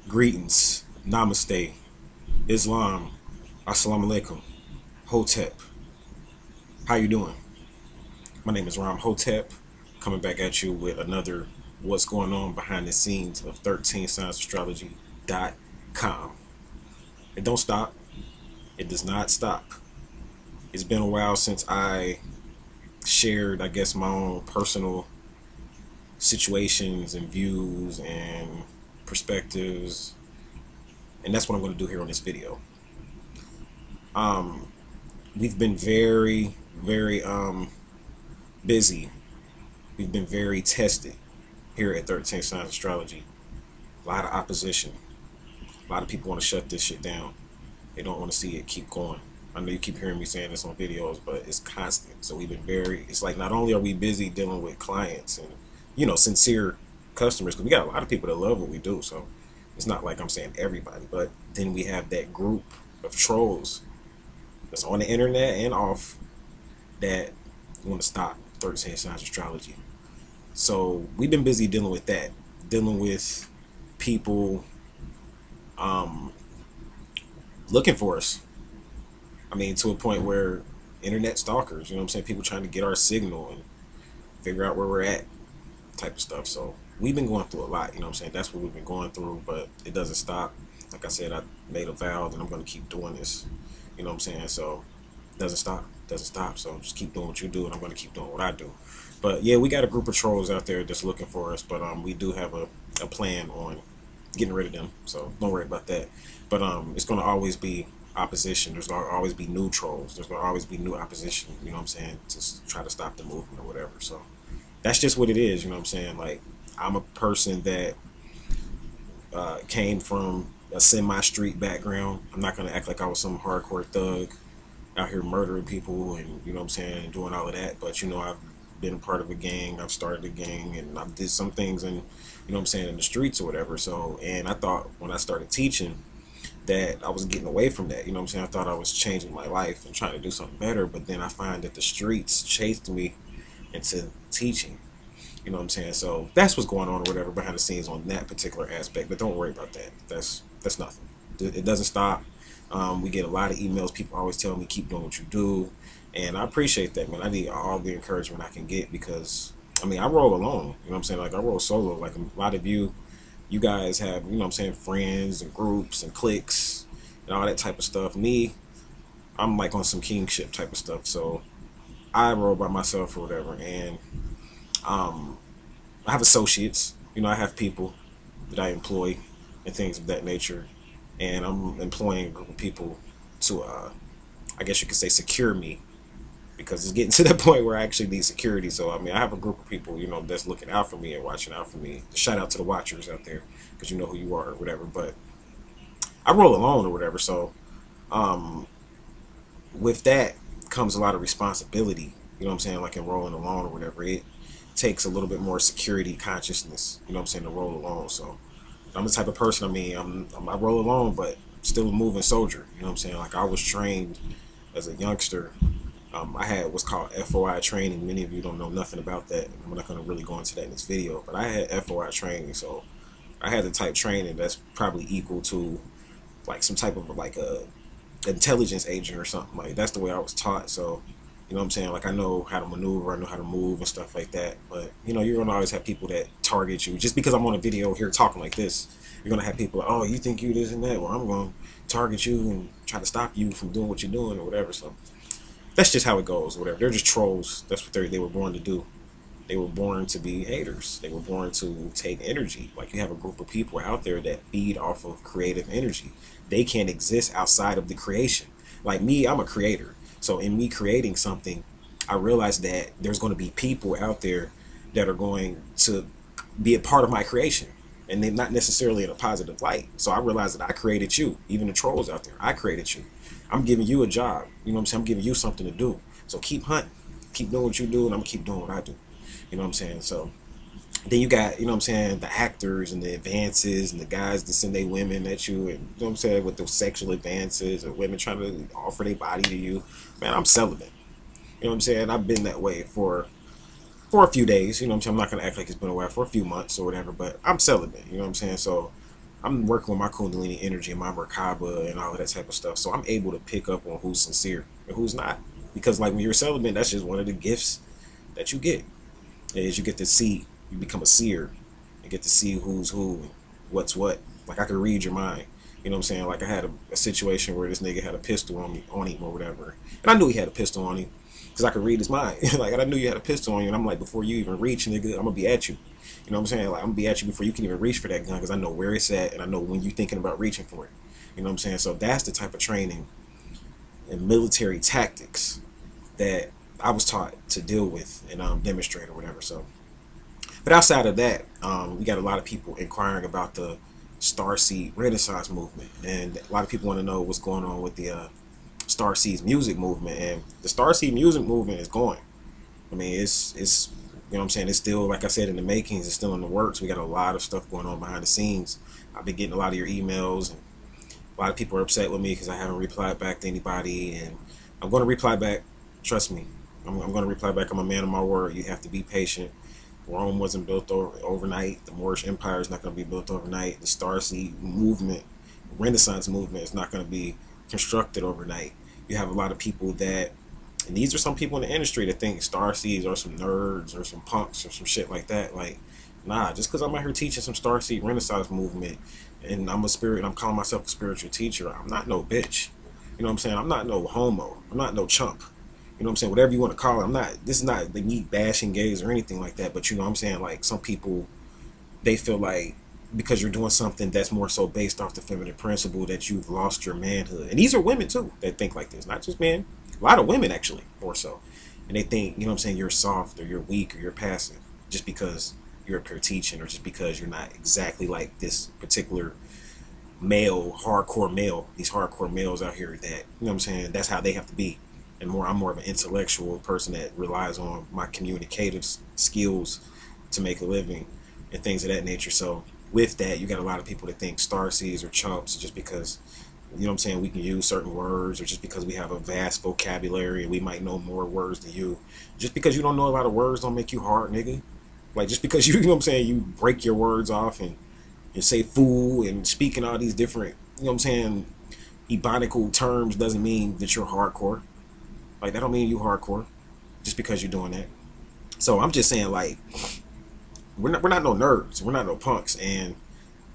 Greetings, Namaste, Islam, Assalamu alaikum, Hotep. How you doing? My name is Ram Hotep, coming back at you with another what's going on behind the scenes of 13scienceastrology.com. It don't stop. It does not stop. It's been a while since I shared, I guess, my own personal situations and views and perspectives, and that's what I'm going to do here on this video. We've been very busy. We've been very tested here at 13 Science Astrology. A lot of opposition. A lot of people want to shut this shit down. They don't want to see it keep going. I know you keep hearing me saying this on videos, but it's constant. So we've been it's like not only are we busy dealing with clients and, sincere customers, because we got a lot of people that love what we do. So it's not like I'm saying everybody, but then we have that group of trolls that's on the internet and off that want to stop 13 Science Astrology. So we've been busy dealing with that, dealing with people looking for us. I mean, to a point where internet stalkers, people trying to get our signal and figure out where we're at, type of stuff. So we've been going through a lot, that's what we've been going through, but it doesn't stop. Like I said, I made a vow that I'm going to keep doing this, so it doesn't stop. So just keep doing what you do, and I'm going to keep doing what I do. But yeah, we got a group of trolls out there that's looking for us, but we do have a plan on getting rid of them, so don't worry about that. But it's going to always be opposition. There's going to always be new trolls. There's going to always be new opposition, to try to stop the movement or whatever. So that's just what it is, like, I'm a person that came from a semi-street background. I'm not going to act like I was some hardcore thug out here murdering people and, and doing all of that. But, I've been a part of a gang. I've started a gang, and I've did some things in, in the streets or whatever. So, and I thought when I started teaching that I was getting away from that, I thought I was changing my life and trying to do something better. But then I find that the streets chased me into teaching. So that's what's going on or whatever behind the scenes on that particular aspect. But don't worry about that. That's nothing. It doesn't stop. We get a lot of emails. People always tell me keep doing what you do, and I appreciate that, man. I need all the encouragement I can get, because I mean, I roll alone. Like, I roll solo. Like, a lot of you guys have, friends and groups and cliques and all that type of stuff. Me, I'm like on some kingship type of stuff. So I roll by myself or whatever, and I have associates, I have people that I employ and things of that nature, and I'm employing a group of people to, I guess you could say, secure me, because it's getting to that point where I actually need security. So, I mean, I have a group of people, that's looking out for me and watching out for me. Shout out to the watchers out there, because you know who you are or whatever, but I roll alone or whatever. So, with that comes a lot of responsibility, like in rolling alone or whatever. It takes a little bit more security consciousness, to roll alone. So I'm the type of person, I roll alone, but still a moving soldier, like, I was trained as a youngster. I had what's called FOI training. Many of you don't know nothing about that. I'm not going to really go into that in this video, but I had FOI training. So I had the type of training that's probably equal to like some type of like a intelligence agent or something. Like, that's the way I was taught. So like, I know how to maneuver, I know how to move and stuff like that. But you're gonna always have people that target you. Just because I'm on a video here talking like this, you're gonna have people like, oh, you think you this and that, well, I'm gonna target you and try to stop you from doing what you're doing or whatever. So that's just how it goes or whatever. They're just trolls. That's what they were born to do. They were born to be haters. They were born to take energy. Like, you have a group of people out there that feed off of creative energy. They can't exist outside of the creation. Like me, I'm a creator. So in me creating something, I realized that there's going to be people out there that are going to be a part of my creation, and they're not necessarily in a positive light. So I realized that I created you, even the trolls out there. I created you. I'm giving you a job. I'm giving you something to do. So keep hunting, keep doing what you do, and I'm gonna keep doing what I do. So then you got, the actors and the advances and the guys that send their women at you, and with those sexual advances, or women trying to offer their body to you. Man, I'm celibate. I've been that way for a few days. I'm not gonna act like it's been a while, for a few months or whatever, but I'm celibate. So I'm working with my Kundalini energy and my Merkaba and all of that type of stuff. So I'm able to pick up on who's sincere and who's not. Because like when you're celibate, that's just one of the gifts that you get. Is you get to see, you become a seer. You get to see who's who and what's what. Like I could read your mind. You know what I'm saying? Like I had a situation where this nigga had a pistol on him or whatever. And I knew he had a pistol on him because I could read his mind. Like I knew you had a pistol on you, and I'm like, before you even reach, nigga, I'm gonna be at you. You know what I'm saying? Like I'm gonna be at you before you can even reach for that gun because I know where it's at and I know when you're thinking about reaching for it. You know what I'm saying? So that's the type of training and military tactics that I was taught to deal with and demonstrate or whatever. So, but outside of that, we got a lot of people inquiring about the Starseed Renaissance movement, and a lot of people want to know what's going on with the Starseed music movement. And the Starseed music movement is going. I mean, it's you know what I'm saying. It's still, like I said, in the makings. It's still in the works. We got a lot of stuff going on behind the scenes. I've been getting a lot of your emails, and a lot of people are upset with me because I haven't replied back to anybody, and I'm going to reply back. Trust me, I'm going to reply back. I'm a man of my word. You have to be patient. Rome wasn't built overnight. The Moorish Empire is not going to be built overnight. The Starseed movement, Renaissance movement, is not going to be constructed overnight. You have a lot of people that, and these are some people in the industry that think Starseeds are some nerds or some punks or some shit like that. Like, nah, just because I'm out here teaching some Starseed Renaissance movement and I'm a spirit and I'm calling myself a spiritual teacher, I'm not no bitch. You know what I'm saying? I'm not no homo. I'm not no chump. You know what I'm saying? Whatever you want to call it. I'm not, this is not the me bashing gays or anything like that. But you know what I'm saying? Like some people, they feel like because you're doing something that's more so based off the feminine principle that you've lost your manhood. And these are women too that think like this, not just men. A lot of women actually, more so. And they think, you know what I'm saying, you're soft or you're weak or you're passive just because you're up here teaching or just because you're not exactly like this particular male, hardcore male, these hardcore males out here that, you know what I'm saying, that's how they have to be. And I'm more of an intellectual person that relies on my communicative skills to make a living and things of that nature. So with that, you got a lot of people that think starseeds are chumps just because, you know what I'm saying, we can use certain words, or just because we have a vast vocabulary and we might know more words than you. Just because you don't know a lot of words don't make you hard, nigga. Like just because you know what I'm saying, you break your words off and say fool and speaking all these different, you know what I'm saying, ebonical terms doesn't mean that you're hardcore. Like that don't mean you hardcore just because you're doing that. So I'm just saying, like, we're not no nerds, we're not no punks, and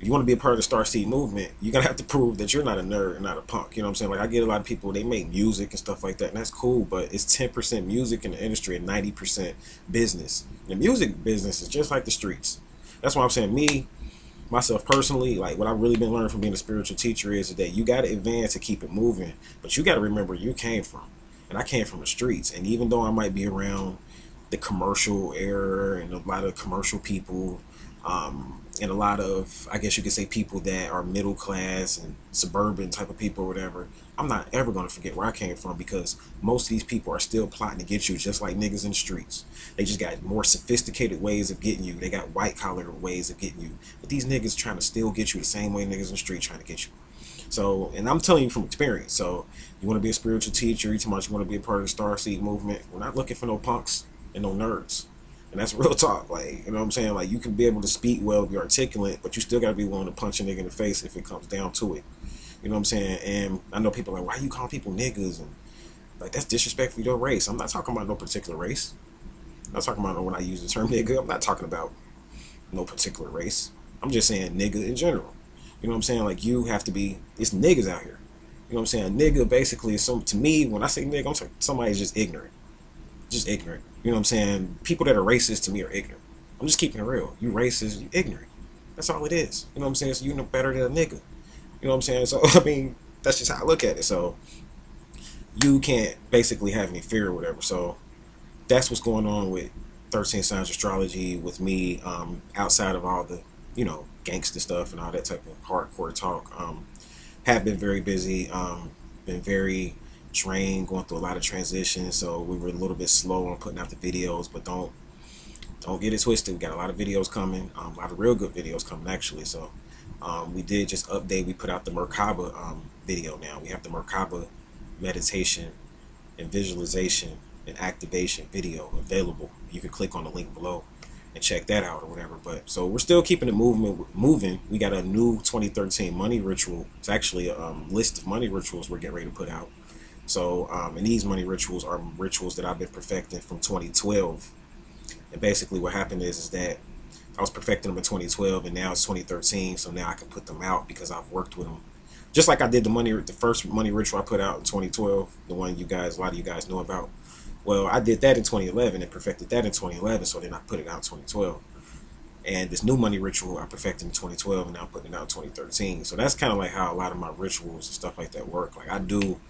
if you want to be a part of the Starseed movement, you're gonna have to prove that you're not a nerd and not a punk. You know what I'm saying? Like I get a lot of people, they make music and stuff like that, and that's cool, but it's 10% music in the industry and 90% business. The music business is just like the streets. That's why I'm saying, myself personally, like what I've really been learning from being a spiritual teacher is that you got to advance to keep it moving, but you got to remember you came from, and I came from the streets. And even though I might be around the commercial era and a lot of commercial people, and a lot of, I guess you could say, people that are middle class and suburban type of people or whatever, I'm not ever going to forget where I came from, because most of these people are still plotting to get you just like niggas in the streets. They just got more sophisticated ways of getting you. They got white collar ways of getting you. But these niggas trying to still get you the same way niggas in the street trying to get you. So, and I'm telling you from experience. So, you want to be a spiritual teacher, you want to be a part of the Starseed movement, we're not looking for no punks and no nerds. And that's real talk. Like, you know what I'm saying? Like, you can be able to speak well, be articulate, but you still got to be willing to punch a nigga in the face if it comes down to it. You know what I'm saying? And I know people are like, why you calling people niggas? And like, that's disrespectful to your race. I'm not talking about no particular race. I'm not talking about when I use the term nigga. I'm not talking about no particular race. I'm just saying nigga in general. You know what I'm saying? Like, you have to be, it's niggas out here. You know what I'm saying? Nigga basically is some, to me, when I say nigga, I'm saying somebody's just ignorant. Just ignorant. You know what I'm saying? People that are racist to me are ignorant. I'm just keeping it real. You racist, you ignorant. That's all it is. You know what I'm saying? So you know better than a nigga. You know what I'm saying? So, I mean, that's just how I look at it. So, you can't basically have any fear or whatever. So, that's what's going on with 13 Signs Astrology, with me, outside of all the, you know, gangster stuff and all that type of hardcore talk. Have been very busy, been very drained, going through a lot of transitions, so we were a little bit slow on putting out the videos, but don't get it twisted. We got a lot of videos coming, a lot of real good videos coming actually. So we did just update, we put out the Merkaba video now. We have the Merkaba meditation and visualization and activation video available. You can click on the link below and check that out or whatever. But so we're still keeping the movement moving. We got a new 2013 money ritual. It's actually a list of money rituals we're getting ready to put out. So and these money rituals are rituals that I've been perfecting from 2012. And basically what happened is that I was perfecting them in 2012, and now it's 2013. So now I can put them out because I've worked with them. Just like I did the first money ritual I put out in 2012, the one you guys, a lot of you guys know about. Well, I did that in 2011 and perfected that in 2011. So then I put it out in 2012. And this new money ritual I perfected in 2012, and now I'm putting it out in 2013. So that's kind of like how a lot of my rituals and stuff like that work. Like I do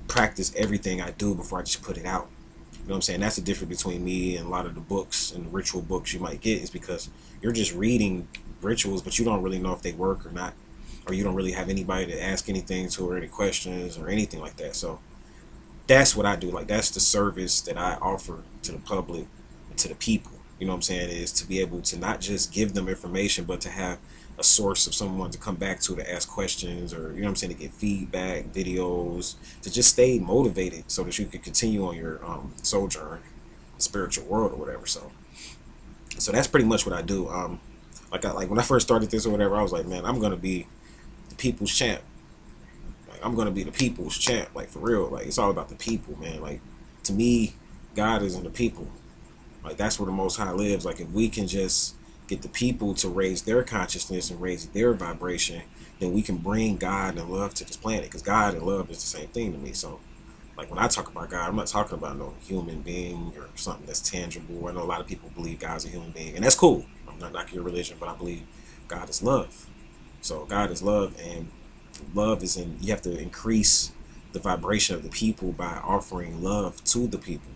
practice everything I do before I just put it out. You know what I'm saying? That's the difference between me and a lot of the books and the ritual books you might get, is because you're just reading rituals, but you don't really know if they work or not, or you don't really have anybody to ask anything to or any questions or anything like that. So that's what I do. Like that's the service that I offer to the public and to the people. You know what I'm saying? Is to be able to not just give them information, but to have a source of someone to come back to ask questions, or you know what I'm saying, to get feedback, videos, to just stay motivated so that you can continue on your sojourn, spiritual world or whatever. So that's pretty much what I do. Like when I first started this or whatever, I was like, man, I'm gonna be the people's champ. Like I'm gonna be the people's champ. Like for real. Like it's all about the people, man. Like to me, God is in the people. Like that's where the Most High lives. Like if we can just get the people to raise their consciousness and raise their vibration, then we can bring God and love to this planet. Because God and love is the same thing to me. So like when I talk about God, I'm not talking about no human being or something that's tangible. I know a lot of people believe God's a human being, and that's cool. I'm not knocking your religion, but I believe God is love. So God is love, and love is in, you have to increase the vibration of the people by offering love to the people.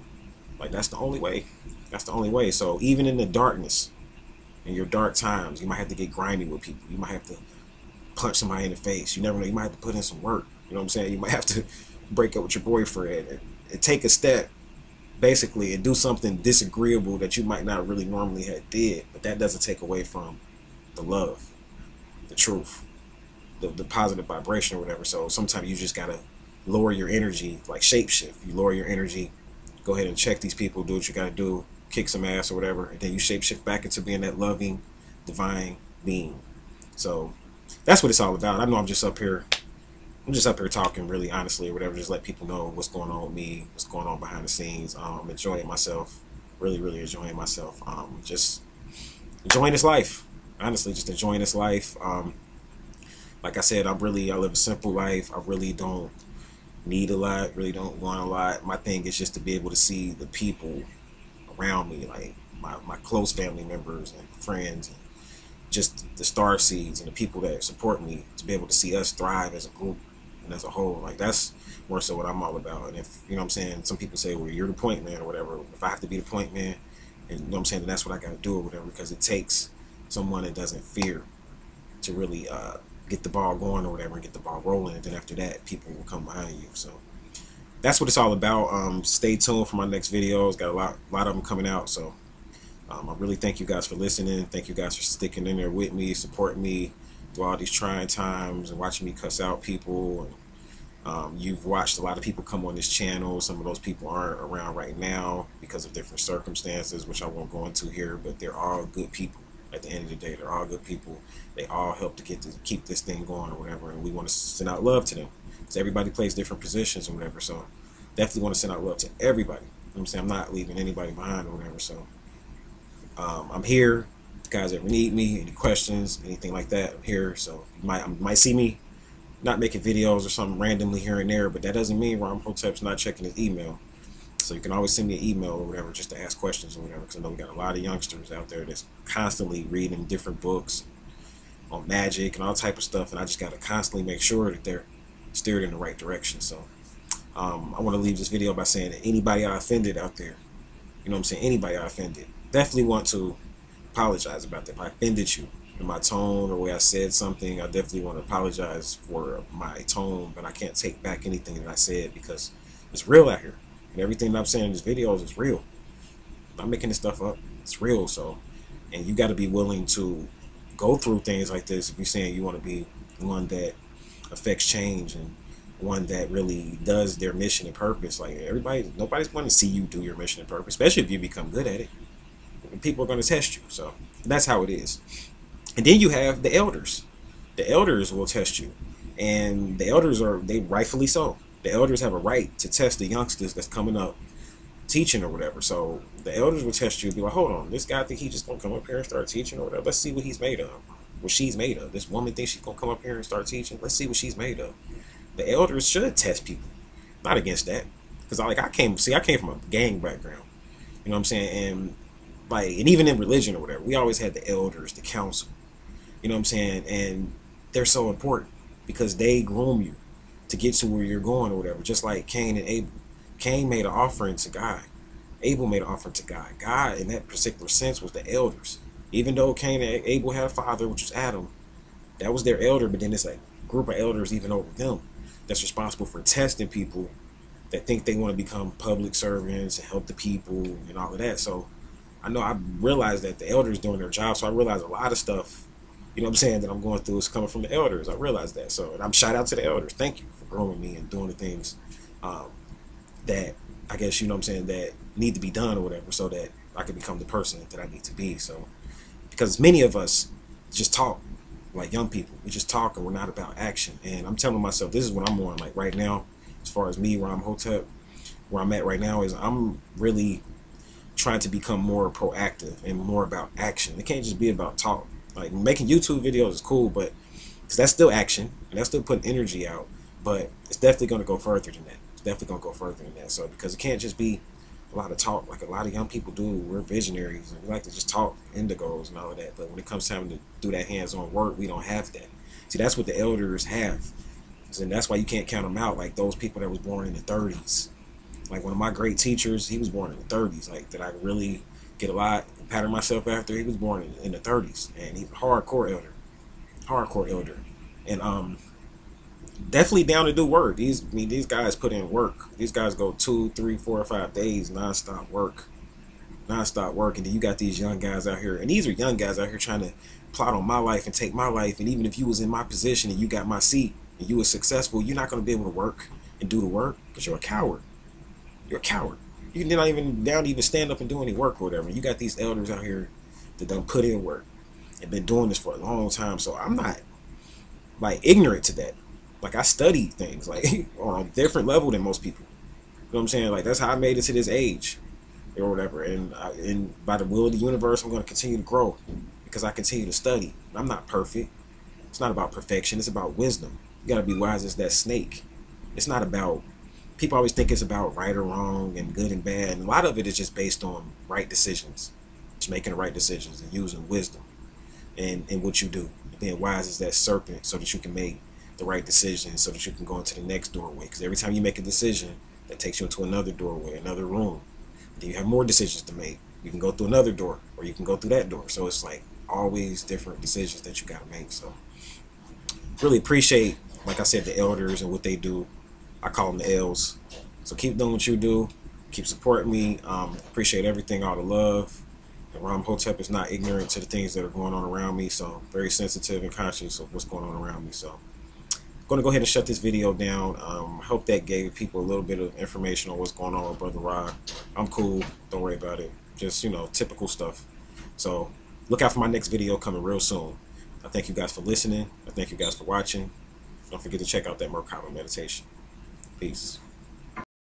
Like that's the only way. That's the only way. So even in the darkness, in your dark times, you might have to get grimy with people. You might have to punch somebody in the face. You never know. You might have to put in some work. You know what I'm saying? You might have to break up with your boyfriend and take a step, basically, and do something disagreeable that you might not really normally have did. But that doesn't take away from the love, the truth, the positive vibration or whatever. So sometimes you just gotta lower your energy, like shapeshift. You lower your energy, go ahead and check these people, do what you gotta do, kick some ass or whatever, and then you shapeshift back into being that loving, divine being. So that's what it's all about. I know I'm just up here talking really honestly or whatever, just let people know what's going on with me, what's going on behind the scenes. I'm enjoying myself, really enjoying myself. Just enjoying this life, honestly, just enjoying this life. Like I said, I live a simple life. I really don't need a lot, really don't want a lot. My thing is just to be able to see the people around me, like my close family members and friends, and just the star seeds and the people that support me, to be able to see us thrive as a group and as a whole. Like that's more so what I'm all about. And if you know what I'm saying, some people say, well, you're the point man or whatever. If I have to be the point man, and you know what I'm saying, then that's what I got to do or whatever, because it takes someone that doesn't fear to really get the ball going or whatever, and get the ball rolling, and then after that people will come behind you. So that's what it's all about. Stay tuned for my next videos. Got a lot of them coming out. So I really thank you guys for listening. Thank you guys for sticking in there with me, supporting me through all these trying times, and watching me cuss out people. And you've watched a lot of people come on this channel. Some of those people aren't around right now because of different circumstances, which I won't go into here, but they're all good people. At the end of the day, they're all good people. They all help to keep this thing going or whatever, and we want to send out love to them, because everybody plays different positions or whatever. So definitely want to send out love to everybody. You know what I'm saying? I'm not leaving anybody behind or whatever. So I'm here. If you guys ever need me, any questions, anything like that, I'm here. So you might see me not making videos or something randomly here and there, but that doesn't mean Ron Hotep's not checking his email. So you can always send me an email or whatever, just to ask questions or whatever, because I know we got a lot of youngsters out there that's constantly reading different books on magic and all type of stuff, and I just got to constantly make sure that they're steered in the right direction. So I want to leave this video by saying that anybody I offended out there, you know what I'm saying, anybody I offended, definitely want to apologize about that. If I offended you in my tone or way I said something, I definitely want to apologize for my tone, but I can't take back anything that I said, because it's real out here. And everything that I'm saying in these videos is real. I'm not making this stuff up. It's real. So, and you got to be willing to go through things like this if you're saying you want to be one that affects change, and one that really does their mission and purpose. Like nobody's going to see you do your mission and purpose, especially if you become good at it. and people are going to test you. So that's how it is. And then you have the elders. The elders will test you, and the elders are, they rightfully so. The elders have a right to test the youngsters that's coming up teaching or whatever. So the elders will test you and be like, hold on, this guy think he just gonna come up here and start teaching or whatever. Let's see what he's made of, what she's made of. This woman thinks she's gonna come up here and start teaching. Let's see what she's made of. The elders should test people. Not against that, because I came from a gang background. You know what I'm saying? And like, and even in religion or whatever, we always had the elders, the council. You know what I'm saying? And they're so important because they groom you to get to where you're going or whatever. Just like Cain and Abel. Cain made an offering to God. Abel made an offering to God. God, in that particular sense, was the elders. Even though Cain and Abel had a father, which was Adam, that was their elder, but then it's a group of elders even over them that's responsible for testing people that think they want to become public servants and help the people and all of that. So I realized that the elders doing their job. So I realized a lot of stuff, you know what I'm saying, that I'm going through is coming from the elders. I realized that. So, and I'm shout out to the elders. Thank you for growing me and doing the things that I guess, you know what I'm saying, that need to be done or whatever, so that I can become the person that I need to be. So, because many of us just talk like young people. We just talk and we're not about action. And I'm telling myself, this is what I'm on. Like right now, as far as me, Ram Hotep, where I'm at right now is I'm really trying to become more proactive and more about action. It can't just be about talk. Like making YouTube videos is cool, but because that's still action and that's still putting energy out, but it's definitely going to go further than that. It's definitely going to go further than that. So because it can't just be a lot of talk like a lot of young people do. We're visionaries and we like to just talk indigos and all of that, but when it comes time to do that hands-on work, we don't have that. See, that's what the elders have, and that's why you can't count them out. Like those people that was born in the 30s, like one of my great teachers, he was born in the 30s, like that I really get a lot pattern myself after. He was born in the 30s, and he's a hardcore elder, and definitely down to do work. These guys put in work. These guys go 2, 3, 4, or 5 days nonstop work, and then you got these young guys out here, and these are young guys out here trying to plot on my life and take my life. And even if you was in my position and you got my seat and you were successful, you're not going to be able to work and do the work because you're a coward. You're a coward. You're not even down to even stand up and do any work or whatever. You got these elders out here that done put in work and been doing this for a long time. So I'm not like ignorant to that. Like I study things like on a different level than most people. You know what I'm saying? Like that's how I made it to this age or whatever. And by the will of the universe, I'm going to continue to grow because I continue to study. I'm not perfect. It's not about perfection. It's about wisdom. You got to be wise as that snake. It's not about, people always think it's about right or wrong and good and bad. And a lot of it is just based on right decisions. Just making the right decisions and using wisdom in what you do. Being wise as that serpent so that you can make the right decision so that you can go into the next doorway. Because every time you make a decision, that takes you into another doorway, another room. Then you have more decisions to make. You can go through another door or you can go through that door. So it's like always different decisions that you got to make. So really appreciate, like I said, the elders and what they do. I call them the L's. So keep doing what you do. Keep supporting me. Appreciate everything, all the love. And Ram Hotep is not ignorant to the things that are going on around me. So very sensitive and conscious of what's going on around me. So I'm going to go ahead and shut this video down. I hope that gave people a little bit of information on what's going on with Brother Rod. I'm cool. Don't worry about it. Just, you know, typical stuff. So look out for my next video coming real soon. I thank you guys for listening. I thank you guys for watching. Don't forget to check out that Merkaba meditation. Peace.